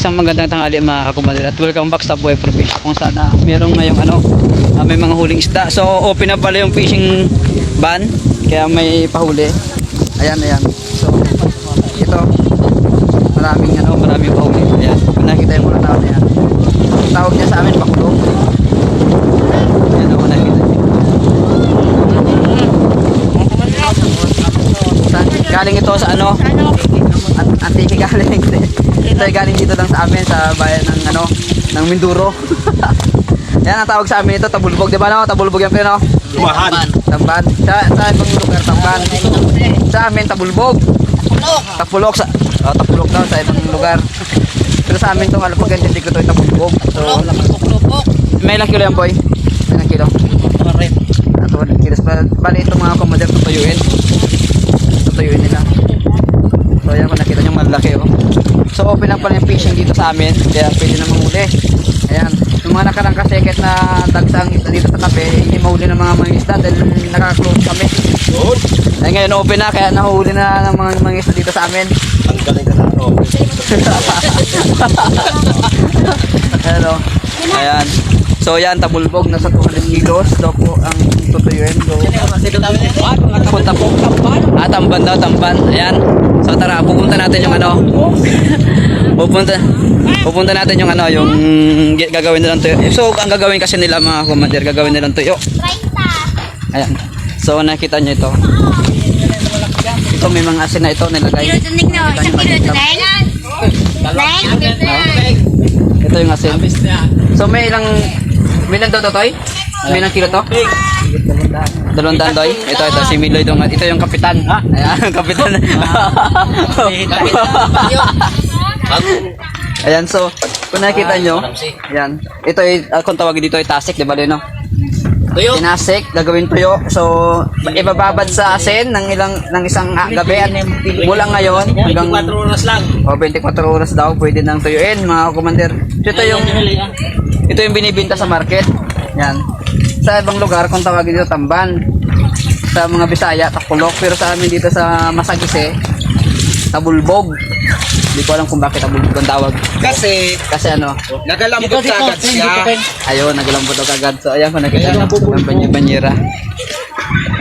isang magandang tanghali mga kakumadil at welcome back sa Buhay Probinsya kung saan mayroong ngayong may mga huling isda. So open na pala yung fishing ban kaya may pahuli. Ayan. So ito maraming pahuli. Ayan, nakita yung mga tao na yan. Tawag niya sa amin pakulong. Ayan ako nakita. Galing ito sa Antique galing. Ito ay galing dito lang sa amin sa bayan ng Minduro. Yan ang tawag sa amin ito, tabulbog, di ba no? Tabulbog yan pero no? Tamban. Sa ibang lugar tamban. Sa amin tabulbog. Tapulok tapulok daw sa ibang lugar. Pero sa amin to pag hindi ko to tabulbog. So may ilang kilo yan boy? May ilang kilo? 200 kilos pa. Bali itong mga kumader tutuyuin nila. So ayan kung nakita nyo malaki oh. So open lang pala yung fishing dito sa amin kaya pwede na mahuli. Ayan, yung mga nakarang kaseket na tagsang isda dito sa tabi hindi mahuli ng mga isda dahil naka-close kami. Ay ngayon open na kaya nahuli na ng mga isda dito sa amin. Ang galing ka na Hello. Ayan. So yan, tabulbog nasa 200 kilos daw po ang tutuyuin. So punta po tamban daw, tamban. Ayan. So tara, pupunta natin yung pupunta natin yung yung gagawin nilang tuyo. So ang gagawin kasi nila mga kumader, gagawin nilang tuyo. Ayan. So nakita niyo ito. Ito may mga asin na ito nilagay. Ito yung asin. So may ilang daw toy? May ilang kilo to? 200 doy. Ito si Miloy dong. Ito yung kapitan. Ayan, kapitan. Ayan, so kung nakita nyo, ayan. Ito ay kung tawagin dito ay tasik, di ba no? Tuyo. Tinasik, gagawin tuyo. So ibababad sa asin ng isang gabi at mula ngayon hanggang 24 oras lang. 24 oras daw pwede nang tuyuin mga commander. Ito yung binibenta sa market. Yan. Sa ibang lugar kung tawagin dito tamban. Sa mga Bisaya takulok, pero sa amin dito sa Masagise tabulbog. Hindi ko alam kung bakit tabulbog ang tawag. Kasi nagalambot agad siya. Ayun, nagalambot agad. So ayan ko nakita ng banyera.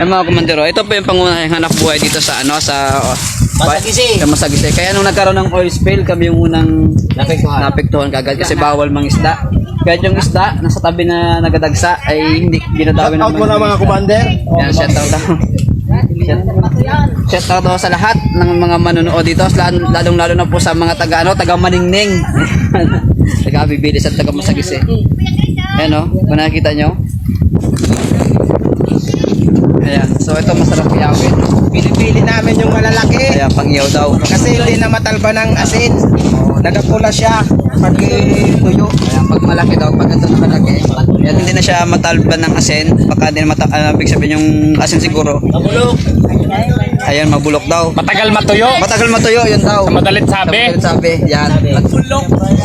Ang mga komandero, ito po yung pangunahing hanap buhay dito sa Masagise. Kaya nung nagkaroon ng oil spill, kami yung unang napektuhan kagad kasi bawal mang isda. Kahit yung isda nasa tabi na nagadagsa ay hindi ginadawin ng mga commander. Yan, shout out daw sa lahat ng mga manunood dito, lalong-lalo na po sa mga taga Maningning. Taga Bibilis at taga Masagise. Ayan kung nakikita nyo. Ayan, so ito masarap iyawin. Pinipili namin yung malalaki. Ayan, pang-iyaw daw. Kasi hindi na matalba ng asin. Nagapula siya pag tuyo. Ayan, pag malaki daw, pag ito na malaki. Ayan, hindi na siya matalba ng asin. Baka din ibig sabihin yung asin siguro. Mabulok. Ayan, mabulok daw. Matagal matuyo. Matagal matuyo, yun daw. Sa madalit sabi. Yan.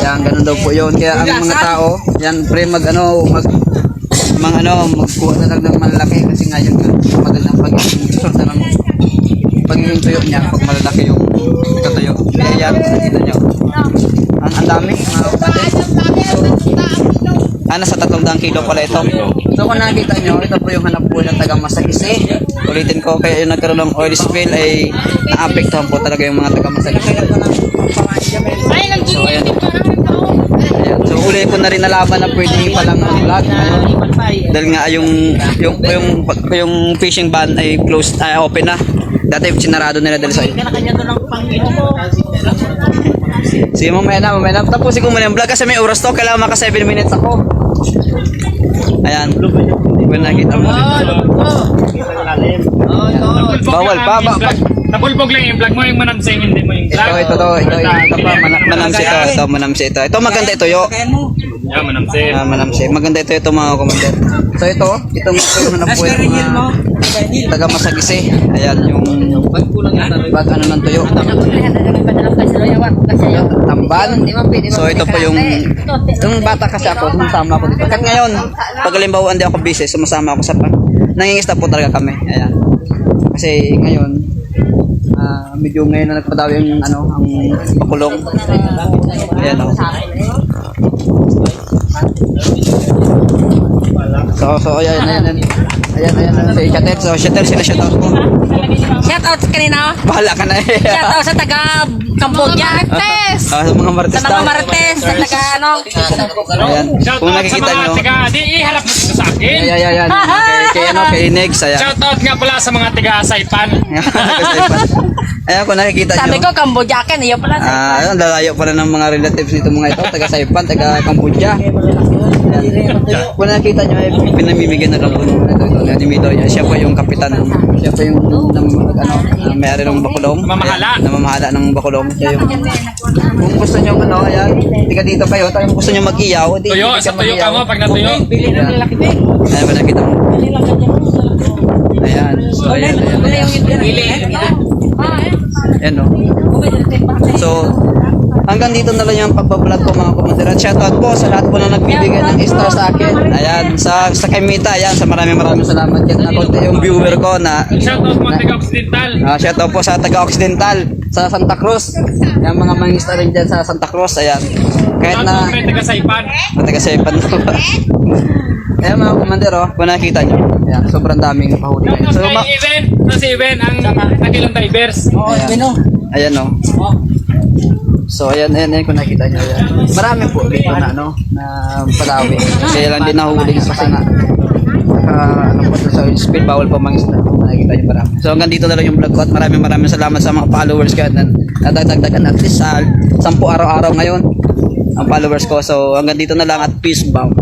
Yan, ganun daw po yun. Kaya ang mga tao, yan, pre, magkuha na lang ng malalaki kasi ngayon magandang pagiging tuyo niya pag malalaki yung tuyo. Kaya yan, kita nyo. Ang dami. Nasa 300 kilo pala ito. So kung nakikita nyo, ito po yung hanap buhay ng taga Masagise. Ulitin ko, kaya yung nagkaroon ng oil spill ay naapektuhan po talaga yung mga taga Masagise. So ayan. So uli ko na rin nalaman na pwede palang mag-vlog dahil nga yung fishing ban ay closed, open na. Dati sinarado nila dahil sa sige mamaya na tapusin ko muna yung vlog kasi may oras to, kailangan maka 7 minutes ako. Ayan, kung nakita mo bawal pa Nabulbog lang yung vlog mo, yung manamsing, hindi mo yung vlog. ito pa, manamsi ito. Ito maganda ito yo. Yeah, manamsing. Maganda ito mga commander. So itong hanap buhay ng mga taga Masagise. Ayan yung bag ng tuyo. Tamban. So ito po yung bata kasi ako, sumasama ako dito. Kahit ngayon, pag halimbawa hindi ako busy, sumasama ako sa nangingista po talaga kami. Ayan. Kasi ngayon medyo ngayon na nagpadawi ang ang bakulong. Ayan o. So ayan. Si Shatel. So Shatel, sila shoutout mo. Shout out kanina. Bahala ka na eh. Shout out sa taga Cambodia. Sa mga Martes Sa mga Marites, sa taga ano. Ayan. Shout Kung out sa nakikita mga nyo. taga, di iharap mo dito sa akin. Ayan. Kay Nex. Ayan. Shout out nga pala sa mga taga Saipan. Ayan, kung nakikita Sabi nyo. ko Cambodia kan, iyo pala. Ayun, lalayo pala ng mga relatives nito mga ito. Taga Saipan, taga Cambodia. Ayan. Kung nakikita nyo, pinamimigay na kambun. Ito, ni Midoy. Siya po yung kapitan. Siya po yung may-ari ng Bakulong. Namamahala. Ayan, namamahala ng Bakulong. Siya yung, kung gusto nyo, ayan, tiga dito kayo. Kung gusto nyo mag-iyaw, di Tuyo, sa tuyo ka mo, pag natuyo. Ayan, ba nakita mo? Ayan. So, ayan. Ayan, no? So, hanggang dito na lang yung pagbablog ko mga komandero. Shoutout po sa lahat po na nagbibigay ng star sa akin. Ayan, sa Kaimita, ayan, sa maraming salamat. Yan ako yung viewer ko na Shout out mga taga Occidental. shoutout po sa taga-Occidental, sa Santa Cruz. Yung mga mangisda rin dyan sa Santa Cruz, ayan. Kahit Shout out na mga taga Saipan. taga-Sepan. Ayan mga komandero, kung nakikita nyo, ayan, sobrang daming pahuli ngayon. Shout So, out kay Even. Si Even, ang nakilong divers. ayan o. So ayan kung nakita nyo ayan. Marami po dito na na palawi. Kasi lang din nahuli kasi nga po sa speed bawal pa mangisda. Nakikita nyo marami. So hanggang dito na lang yung vlog ko at maraming salamat sa mga followers ko na nadagdagan at least sa 10 araw-araw ngayon ang followers ko. So hanggang dito na lang at peace bomb.